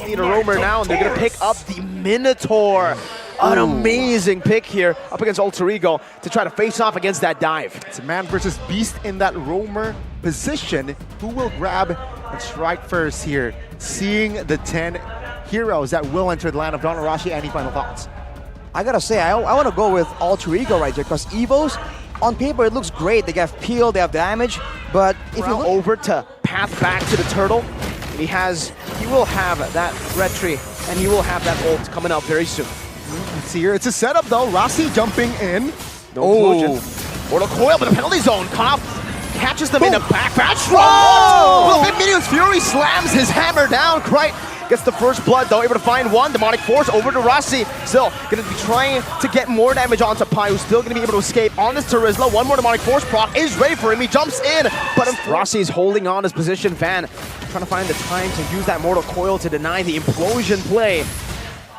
Need a roamer now, and they're gonna pick up the Minotaur. An amazing pick here up against Alter Ego to try to face off against that dive. It's a man versus beast in that roamer position. Who will grab and strike first here? Seeing the 10 heroes that will enter the land of Don Arashi. Any final thoughts? I gotta say, I want to go with Alter Ego right there, because EVOS, on paper, it looks great. They have peel, they have damage, but if you look over to path back to the turtle, he will have that red tree, and he will have that ult coming up very soon. Let's see here. It's a setup though. Rossi jumping in. No Mortal Coil, but the penalty zone. Koff catches them in the back. Whoa! Well, Minion's Fury slams his hammer down. Krite gets the first blood though, able to find one. Demonic Force over to Rossi. Still gonna be trying to get more damage onto Pai, who's still gonna be able to escape on this Terizla. One more Demonic Force proc is ready for him. He jumps in, but Rossi is holding on his position. Van trying to find the time to use that Mortal Coil to deny the implosion play.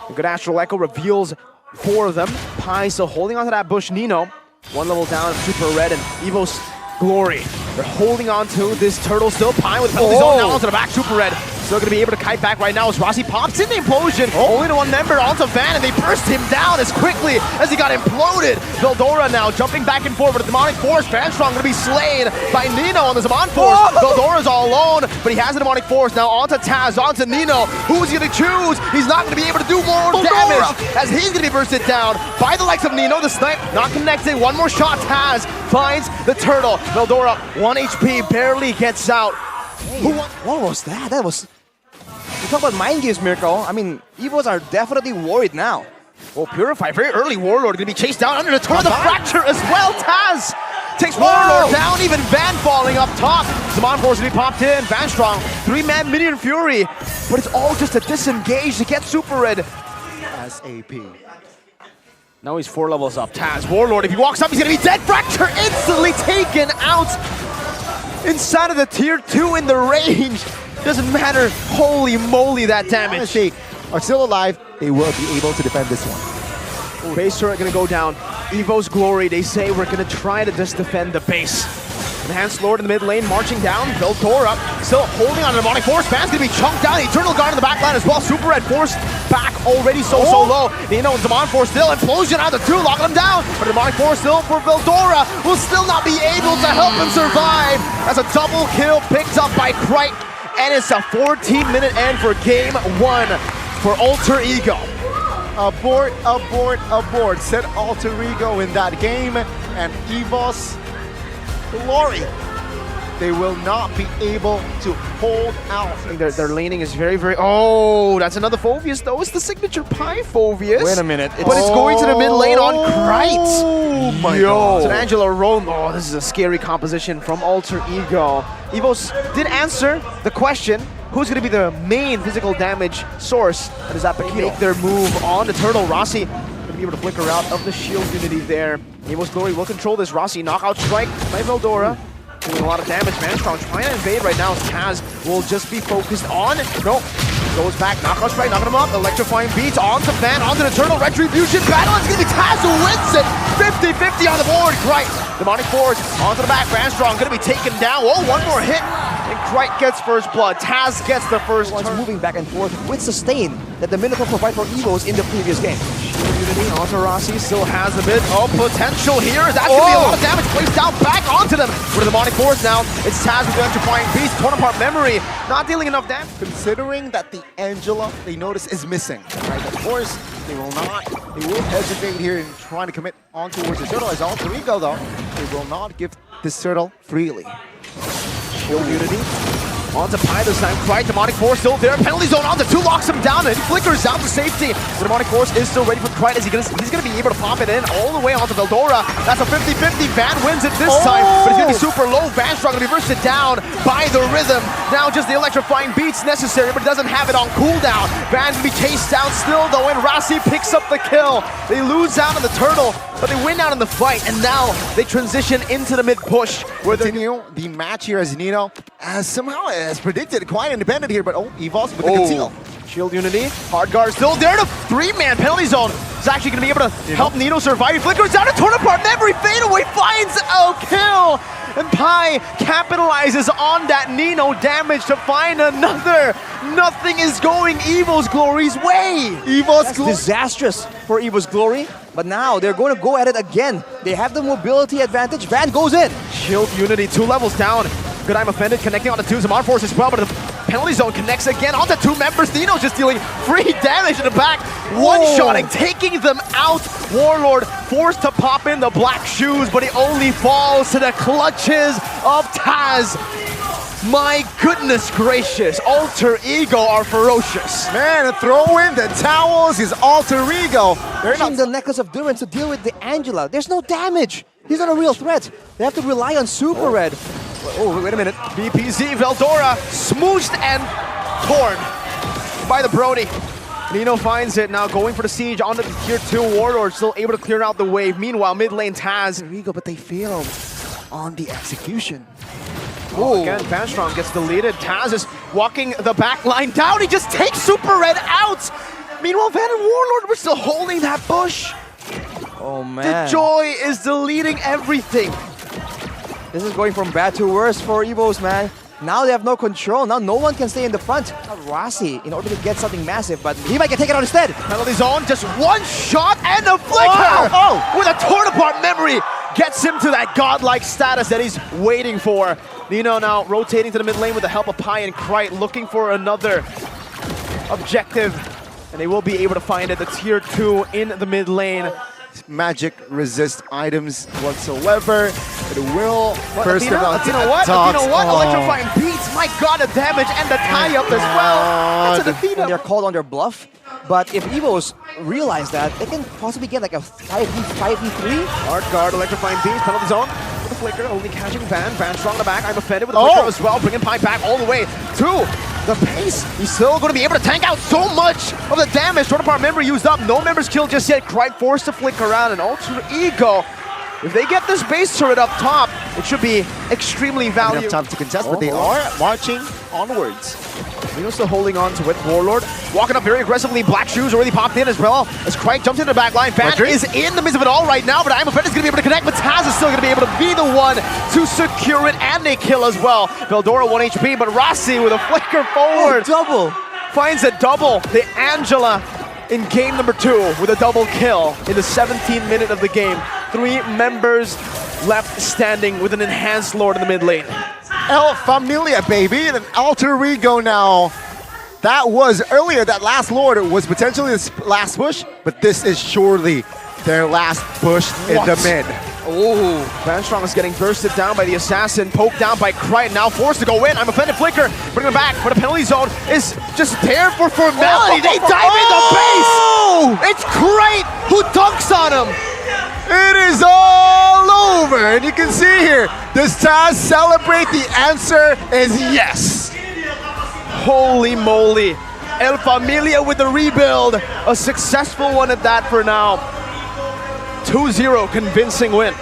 A good Astral Echo reveals 4 of them. Pai still holding onto that bush. Nino, 1 level down, Super Red, and EVOS Glory. They're holding on to this turtle still. Pai with penalty zone now onto the back. Super Red still going to be able to kite back right now as Rossi pops in the implosion. Only to 1 member onto Van, and they burst him down as quickly as he got imploded. Veldora now jumping back and forth with a Demonic Force. Vanstrong going to be slain by Nino on the Zaman Force. Veldora's all alone, but he has a Demonic Force now onto Taz, onto Nino. Who's he going to choose? He's not going to be able to do more damage as he's going to be bursted down by the likes of Nino. The snipe not connected. 1 more shot. Taz finds the turtle. Veldora, 1 HP, barely gets out. Hey, what was that? That was... You talk about mind games, Mirko. I mean, EVOS are definitely worried now. Well, Purify, very early Warlord gonna be chased down under the turtle. The Fracture as well. Taz takes Warlord down, even Van falling up top. Zaman Force to be popped in. Van Strong, 3-man Minion Fury, but it's all just a disengage to get Super Red. SAP. Now he's 4 levels up. Taz, Warlord, if he walks up, he's gonna be dead. Fracture instantly taken out inside of the tier 2 in the range. Doesn't matter. Holy moly, that damage. They are still alive. They will be able to defend this one. Base turret gonna go down. EVOS Glory, they say we're gonna try to just defend the base. Enhanced Lord in the mid lane, marching down. Veldora still holding on to Demonic Force. Van's gonna be chunked down. Eternal Guard in the back line as well. Super Red Force back already so low. Nino and Zaman Force still. Implosion out of the 2, locking him down. But Demonic Force still for Veldora will still not be able to help him survive. That's a double kill picked up by Krite. And it's a 14-minute end for game 1 for Alter Ego. Abort, abort, abort. Said Alter Ego in that game. And EVOS Glory, they will not be able to hold out. I think their laning is very, very... Oh, that's another Phoveus, though. It's the signature Pai Phoveus. Wait a minute. But it's going to the mid lane on Krite. Oh my God. So Angela Rome. Oh, this is a scary composition from Alter Ego. EVOS did answer the question, who's going to be the main physical damage source? And does that make their move on the turtle? Rossi going to be able to flicker out of the shield unity there. EVOS Glory will control this. Rossi, knockout strike by Veldora. Doing a lot of damage. Vanstrong trying to invade right now. Taz will just be focused on. No. Goes back. Knockout strike. Knocking him up. Electrifying beats. Onto Van. Onto the turtle. Retribution battle. It's going to be Taz who wins it. 50-50 on the board. Krite. Demonic Force. Onto the back. Vanstrong going to be taken down. Oh, 1 more hit. And Krite gets first blood. Taz gets the first turn. Moving back and forth with sustain that the Minotaur provide for EVOS in the previous game. Unity onto Rossi, still has a bit of potential here. That's going to be a lot of damage placed out back onto them. With the Demonic Force now, it's Taz with the Electrifying Beast, torn apart memory, not dealing enough damage. Considering that the Angela, they notice, is missing, right? Of course, they will hesitate here in trying to commit on towards the turtle. As Alter Ego, though, they will not give this turtle freely. Shield Unity. Onto Pai this time. Krite, Demonic Force still there. Penalty zone onto 2, locks him down, and he flickers out to safety. The Demonic Force is still ready for Krite as he's going to be able to pop it in all the way onto Veldora. That's a 50-50. Van wins it this time, but he's going to be super low. Vanstrong going to be bursted down by the rhythm. Now just the electrifying beats necessary, but he doesn't have it on cooldown. Van going to be chased down still, though, and Rossi picks up the kill. They lose out on the turtle, but they win out in the fight, and now they transition into the mid push. Where the match here as Nino somehow as predicted, quite independent here, but EVOS with the conceal. Shield Unity, hard guard still there to 3-man penalty zone. It's actually going to be able to help Nino survive. He flickers down a torn apart memory. Fadeaway finds a kill. And Pi capitalizes on that Nino damage to find another. Nothing is going EVO's Glory's way. EVOS That's disastrous for EVO's Glory. But now they're going to go at it again. They have the mobility advantage. Van goes in. Shield Unity, 2 levels down. Good, I'm offended, connecting on the 2 Zamar Force as well, but the penalty zone connects again onto 2 members. Nino's just dealing free damage in the back. One-shotting, taking them out. Warlord forced to pop in the black shoes, but he only falls to the clutches of Taz. My goodness gracious, Alter Ego are ferocious. Man, throw in the towels is Alter Ego. They're Using not the Necklace of Durance to deal with the Angela. There's no damage. He's not a real threat. They have to rely on Super Red. Oh, wait a minute. BPZ, Veldora, smooshed and torn by the Brody. Nino finds it now, going for the siege onto the tier 2 Warlord, still able to clear out the wave. Meanwhile, mid lane Taz. Ego, but they failed on the execution. Oh, again, Vanstrom gets deleted. Taz is walking the back line down. He just takes Super Red out. Meanwhile, Van and Warlord were still holding that bush. Oh, man. The Joy is deleting everything. This is going from bad to worse for EVOS, man. Now they have no control. Now no one can stay in the front. Rossi, in order to get something massive, but he might get taken out instead. Penalty zone, just one shot and a flicker! With a torn apart memory, gets him to that godlike status that he's waiting for. Nino now rotating to the mid lane with the help of Pi and Krite, looking for another objective. And they will be able to find it, the tier 2 in the mid lane. Magic resist items whatsoever. It will first You know what? Electrifying beats. My god, the damage and the tie-up as well. That's an Athena. And they're called on their bluff. But if EVOS realize that, they can possibly get like a 5v3. Hard guard, electrifying beats, penalty zone. With the flicker, only catching Van. Van strong in the back. I'm offended with the flicker as well, bringing Pi back all the way to the pace. He's still going to be able to tank out so much of the damage. Torn apart member used up. No members killed just yet. Krite forced to flick around, and Alter Ego. If they get this base turret up top, it should be extremely valuable. Enough time to contest, but they are marching onwards. Nino's still holding on to it. Warlord walking up very aggressively. Black shoes already popped in as well as Krite jumped into the back line. Van is in the midst of it all right now, but I'm offended is going to be able to connect, but Taz is still going to be able to be the one to secure it, and they kill as well. Veldora 1 HP, but Rossi with a flicker forward. Double. Finds a double. The Angela in game number 2 with a double kill in the 17th minute of the game. 3 members left standing with an enhanced Lord in the mid lane. El Familia, baby, and an Alter Ego now. That was earlier, that last Lord was potentially this last push, but this is surely their last push in the mid. Oh, Vanstrom is getting bursted down by the assassin, poked down by Krite, now forced to go in. I'm offended, flicker, bring him back, but the penalty zone is just there for formality. They dive in the base! It's Krite who dunks on him! It is all over, and you can see here, does Taz celebrate? The answer is yes. Holy moly. El Familia with the rebuild. A successful one at that for now. 2-0 convincing win.